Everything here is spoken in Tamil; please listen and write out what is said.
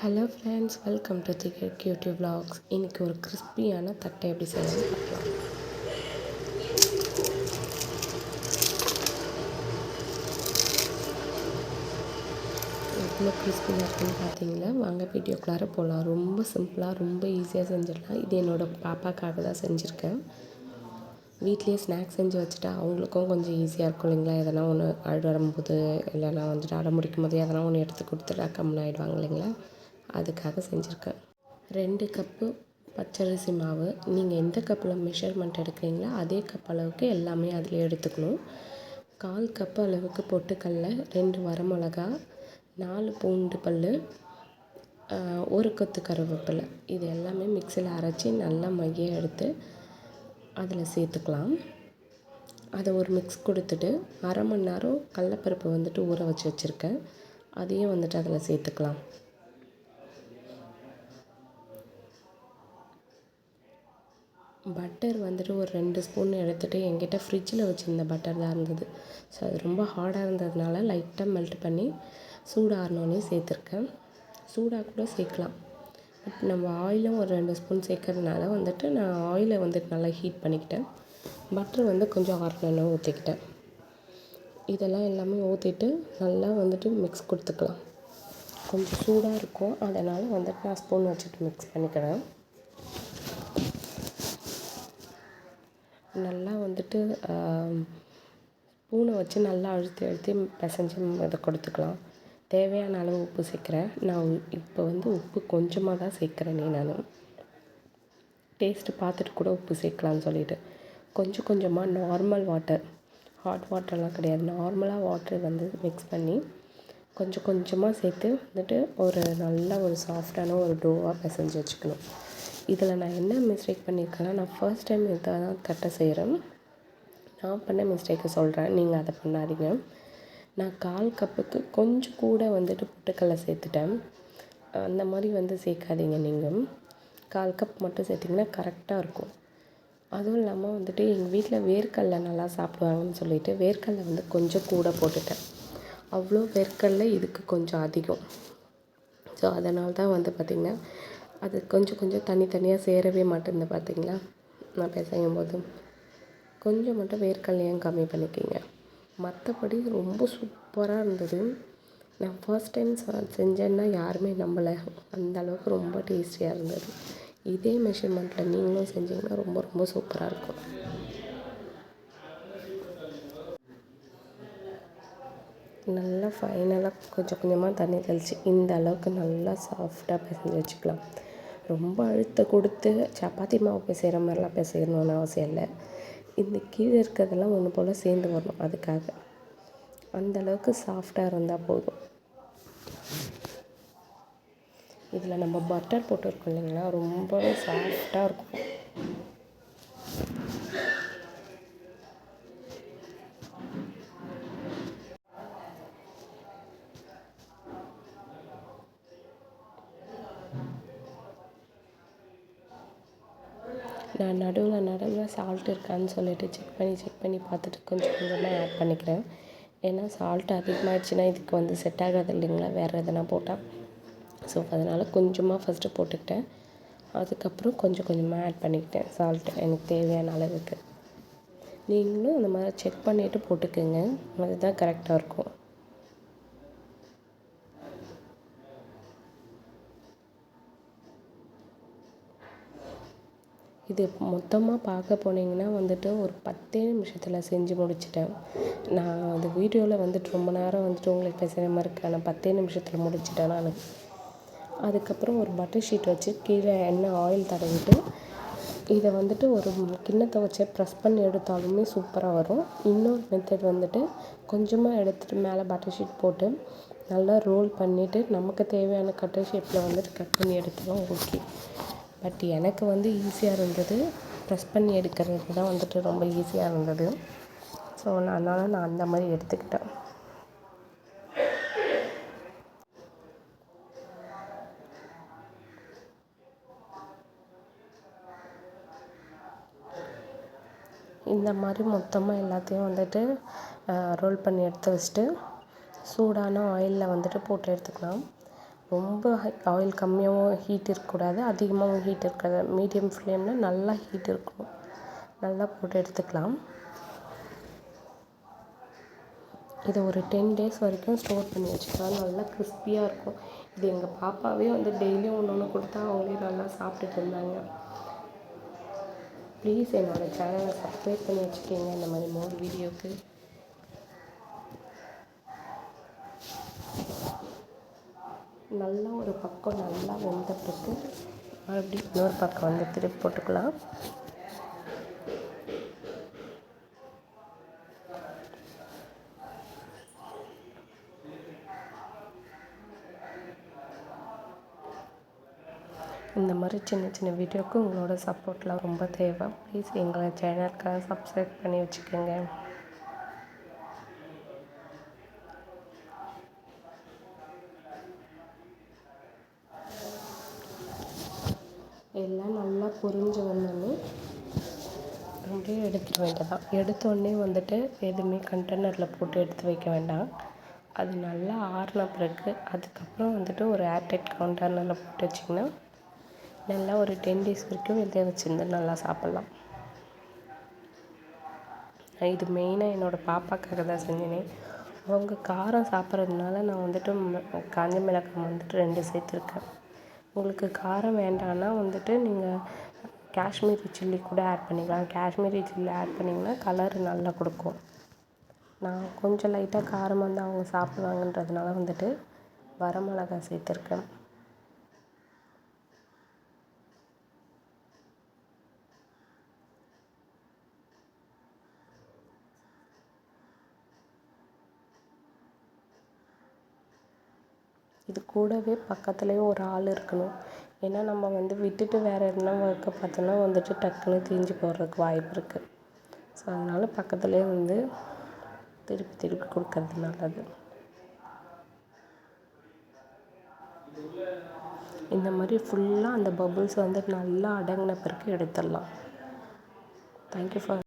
Hello friends, welcome to the YouTube vlogs. இன்றைக்கி ஒரு கிறிஸ்பியான தட்டை எப்படி செய்யணும்னு பார்க்கலாம். எவ்வளோ கிறிஸ்பியாக இருக்குன்னு பார்த்தீங்களா? வாங்க வீடியோக்குள்ளார போகலாம். ரொம்ப சிம்பிளாக ரொம்ப ஈஸியாக செஞ்சிடலாம். இது என்னோடய பாப்பாக்காக தான் செஞ்சுருக்கேன். வீட்லேயே ஸ்நாக்ஸ் செஞ்சு வச்சுட்டா அவங்களுக்கும் கொஞ்சம் ஈஸியாக இருக்கும் இல்லைங்களா? எதனா ஒன்று அழுது வரும்போது இல்லைனா வந்துட்டு அடம் முடிக்கும் போது எதனா ஒன்று எடுத்து கொடுத்துட்டா கம்முன்னு ஆகிடுவாங்க இல்லைங்களா? அதுக்காக செஞ்சுருக்கேன். 2 கப்பு பச்சரிசி மாவு. நீங்கள் எந்த கப்பில் மெஷர்மெண்ட் எடுக்கிறீங்களோ அதே கப் அளவுக்கு எல்லாமே அதிலே எடுத்துக்கணும். 1/4 கப்பு அளவுக்கு பொட்டுக்கடலை, 2 வரமிளகா, 4 பூண்டு பல், 1 கொத்து கருவேப்பிலை. இது எல்லாமே மிக்சியில் அரைச்சி நல்லா மைய எடுத்து அதில் சேர்த்துக்கலாம். அதை ஒரு மிக்ஸ் கொடுத்துட்டு 1/2 மணி நேரம் கடலப்பருப்பு வந்துட்டு ஊற வச்சு வச்சுருக்கேன். அதையும் வந்துட்டு அதில் சேர்த்துக்கலாம். பட்டர் வந்துட்டு ஒரு 2 ஸ்பூன் எடுத்துகிட்டு என்கிட்ட ஃப்ரிட்ஜில் வச்சுருந்த பட்டர் தான் இருந்தது. ஸோ அது ரொம்ப ஹார்டாக இருந்ததுனால லைட்டாக மெல்ட் பண்ணி சூடாறினோடனே சேர்த்துருக்கேன். சூடாக கூட சேர்க்கலாம். பட் நம்ம ஆயிலும் ஒரு 2 ஸ்பூன் சேர்க்கறதுனால வந்துட்டு நான் ஆயிலை வந்துட்டு நல்லா ஹீட் பண்ணிக்கிட்டேன். பட்டர் வந்து கொஞ்சம் ஆறினோன்னு ஊற்றிக்கிட்டேன். இதெல்லாம் எல்லாமே ஊற்றிட்டு நல்லா வந்துட்டு மிக்ஸ் கொடுத்துக்கலாம். கொஞ்சம் சூடாக இருக்கும், அதனால் வந்துட்டு நான் ஸ்பூன் வச்சுட்டு மிக்ஸ் பண்ணிக்கிறேன். நல்லா வந்துட்டு ஸ்பூனை வச்சு நல்லா அழுத்தி அழுத்தி பிசைஞ்சு இதை கொடுத்துக்கலாம். தேவையான அளவு உப்பு சேர்க்குறேன். நான் இப்போ வந்து உப்பு கொஞ்சமாக தான் சேர்க்குறேனே நான். டேஸ்ட்டு பார்த்துட்டு கூட உப்பு சேர்க்கலான்னு சொல்லிவிட்டு கொஞ்சம் கொஞ்சமாக நார்மல் வாட்டர், ஹாட் வாட்டர்லாம் கிடையாது, நார்மலாக வாட்டர் வந்து மிக்ஸ் பண்ணி கொஞ்சம் கொஞ்சமாக சேர்த்து வந்துட்டு நல்ல ஒரு சாஃப்டான ஒரு டோவாக பிசைஞ்சு வச்சுக்கணும். இதில் நான் என்ன மிஸ்டேக் பண்ணியிருக்கேன்னா, நான் ஃபர்ஸ்ட் டைம் இதை தான் தட்டை செய்கிறேன். நான் பண்ண மிஸ்டேக்கை சொல்கிறேன், நீங்கள் அதை பண்ணாதீங்க. நான் 1/4 கப்புக்கு கொஞ்சம் கூட வந்துட்டு பொட்டுக்கடலை சேர்த்துட்டேன். அந்த மாதிரி வந்து சேர்க்காதீங்க நீங்கள். 1/4 கப் மட்டும் சேர்த்திங்கன்னா கரெக்டாக இருக்கும். அதுவும் இல்லாமல் வந்துட்டு எங்கள் வீட்டில் வேர்க்கடலை நல்லா சாப்பிடுவாங்கன்னு சொல்லிவிட்டு வேர்க்கடலை வந்து கொஞ்சம் கூட போட்டுட்டேன். அவ்வளோ வேர்க்கடலை இதுக்கு கொஞ்சம் அதிகம். ஸோ அதனால தான் வந்து பார்த்திங்கன்னா அது கொஞ்சம் கொஞ்சம் தனித்தனியாக சேரவே மாட்டேங்குது. பார்த்திங்களா, நான் பிசையும் போது கொஞ்சம் மட்டும் வேர்க்கடலையும் கம்மி பண்ணிக்கிங்க. மற்றபடி ரொம்ப சூப்பராக இருந்தது. நான் ஃபர்ஸ்ட் டைம் செஞ்சேன்னா யாருமே நம்பலை, அந்த அளவுக்கு ரொம்ப டேஸ்டியாக இருந்தது. இதே மெஷர்மெண்ட்டில் நீங்களும் செஞ்சிங்கன்னா ரொம்ப ரொம்ப சூப்பராக இருக்கும். நல்லா ஃபைனலாக கொஞ்சம் கொஞ்சமாக தண்ணி தெளித்து இந்த அளவுக்கு நல்லா சாஃப்டாக பிசைஞ்சு வச்சுக்கலாம். ரொம்ப அழுத்த கொடுத்து சப்பாத்தி மாவு பிசைகிற மாதிரிலாம் பிசையணுன்னு அவசியம் இல்லை. இந்த கீழே இருக்கிறதெல்லாம் ஒன்று போல் சேர்ந்து வரணும். அதுக்காக அந்தளவுக்கு சாஃப்டாக இருந்தால் போதும். இதில் நம்ம பட்டர் போட்டிருக்கோம் இல்லைங்களா, ரொம்பவே சாஃப்டாக இருக்கும். நான் நடுவில் சால்ட் இருக்கான்னு சொல்லிட்டு செக் பண்ணி பார்த்துட்டு கொஞ்சம் கொஞ்சமாக ஆட் பண்ணிக்கிறேன். ஏன்னா சால்ட் அதிகமாகிடுச்சின்னா இதுக்கு வந்து செட் ஆகாது இல்லைங்களா, வேறு எதனா போட்டால். ஸோ அதனால் கொஞ்சமாக ஃபஸ்ட்டு போட்டுக்கிட்டேன். அதுக்கப்புறம் கொஞ்சம் கொஞ்சமாக ஆட் பண்ணிக்கிட்டேன் சால்ட்டு எனக்கு தேவையான அளவுக்கு. நீங்களும் அந்த மாதிரி செக் பண்ணிவிட்டு போட்டுக்கோங்க, அதுதான் கரெக்டாக இருக்கும். இது மொத்தமாக பார்க்க போனீங்கன்னா வந்துட்டு ஒரு 10 நிமிஷத்தில் செஞ்சு முடிச்சிட்டேன். நான் அந்த வீடியோவில் வந்துட்டு ரொம்ப நேரம் வந்துட்டு உங்களுக்கு பேசுகிற மாதிரி இருக்கேன். நான் 10 நிமிஷத்தில் முடிச்சிட்டேன் நான். அதுக்கப்புறம் ஒரு பட்டர் ஷீட் வச்சு கீழே எண்ணெய் ஆயில் தடவிட்டு இதை வந்துட்டு ஒரு கிண்ணத்தை வச்சு ப்ரெஸ் பண்ணி எடுத்தாலுமே சூப்பராக வரும். இன்னொரு மெத்தட் வந்துட்டு கொஞ்சமாக எடுத்துகிட்டு மேலே பட்டர் ஷீட் போட்டு நல்லா ரோல் பண்ணிவிட்டு நமக்கு தேவையான கட்டர் ஷேப்பில் வந்துட்டு கட் பண்ணி எடுத்தாலும் ஓகே. பட் எனக்கு வந்து ஈஸியாக இருந்தது, ப்ரெஸ் பண்ணி எடுக்கிறது தான் வந்துட்டு ரொம்ப ஈஸியாக இருந்தது. ஸோ அதனால் நான் அந்த மாதிரி எடுத்துக்கிட்டேன். இந்த மாதிரி மொத்தமாக எல்லாத்தையும் வந்துட்டு ரோல் பண்ணி எடுத்து வச்சுட்டு சூடான ஆயிலில் வந்துட்டு போட்டு எடுத்துக்கலாம். ரொம்ப ஆயில் கம்மியாகவும் ஹீட் இருக்கக்கூடாது, அதிகமாகவும் ஹீட் இருக்காது. மீடியம் ஃப்ளேமில் நல்லா ஹீட் இருக்கணும். நல்லா போட்டு எடுத்துக்கலாம். இதை ஒரு 10 டேஸ் வரைக்கும் ஸ்டோர் பண்ணி வச்சுக்கலாம். நல்லா கிறிஸ்பியாக இருக்கும். இது எங்கள் பாப்பாவே வந்து டெய்லியும் ஒன்று ஒன்று கொடுத்தா அவங்களே நல்லா சாப்பிட்டுட்டு இருந்தாங்க. ப்ளீஸ் என்னோடய சேனலை சப்ஸ்கிரைப் பண்ணி வச்சுக்கோங்க இந்த மாதிரி மோர் வீடியோவுக்கு. நல்லா ஒரு பக்கம் நல்லா வெந்த பிறகு மறுபடியும் இன்னொரு பக்கம் வந்து திருப்பி போட்டுக்கலாம். இந்த மாதிரி சின்ன சின்ன வீடியோவுக்கு உங்களோட சப்போர்ட்லாம் ரொம்ப தேவை. ப்ளீஸ் எங்களை சேனலுக்காக சப்ஸ்கிரைப் பண்ணி வச்சுக்கோங்க. எல்லாம் நல்லா பொரிஞ்சு வந்தோடனே அப்படியே எடுத்துட வேண்டியதான். எடுத்தோடனே வந்துட்டு எதுவுமே கண்டெய்னரில் போட்டு எடுத்து வைக்க வேண்டாம். அது நல்லா ஆறின பிறகு அதுக்கப்புறம் வந்துட்டு ஒரு ஏர்டைட் கண்டெய்னரில் போட்டு வச்சிங்கன்னா நல்லா ஒரு 10 டேஸ் வரைக்கும் வெளியே வச்சுருந்து நல்லா சாப்பிட்லாம். இது மெயினாக என்னோடய பாப்பாக்காக தான் செஞ்சேனே. அவங்க காரம் சாப்பிட்றதுனால நான் வந்துட்டு காஞ்ச மிளகாய் வந்துட்டு 2 சேர்த்துருக்கேன். உங்களுக்கு காரம் வேண்டான்னா வந்துட்டு நீங்கள் காஷ்மீரி சில்லி கூட ஆட் பண்ணிக்கலாம். காஷ்மீரி சில்லி ஆட் பண்ணிங்கன்னா கலர் நல்லா கொடுக்கும். நான் கொஞ்சம் லைட்டாக காரம் வந்து அவங்க சாப்பிடுவாங்கன்றதுனால வந்துட்டு வரமிளகாய் சேர்த்துருக்கேன். இது கூடவே பக்கத்துலேயே ஒரு ஆள் இருக்கணும். ஏன்னா நம்ம வந்து விட்டுட்டு வேறு எதுனா ஒர்க்கை பார்த்தோன்னா வந்துட்டு டக்குன்னு தீஞ்சு போகிறதுக்கு வாய்ப்பு இருக்குது. ஸோ அதனால் பக்கத்துலேயே வந்து திருப்பி திருப்பி கொடுக்கறது நல்லது. இந்த மாதிரி ஃபுல்லாக அந்த பபுள்ஸ் வந்து நல்லா அடங்கின பிறகு எடுத்துடலாம். Thank you for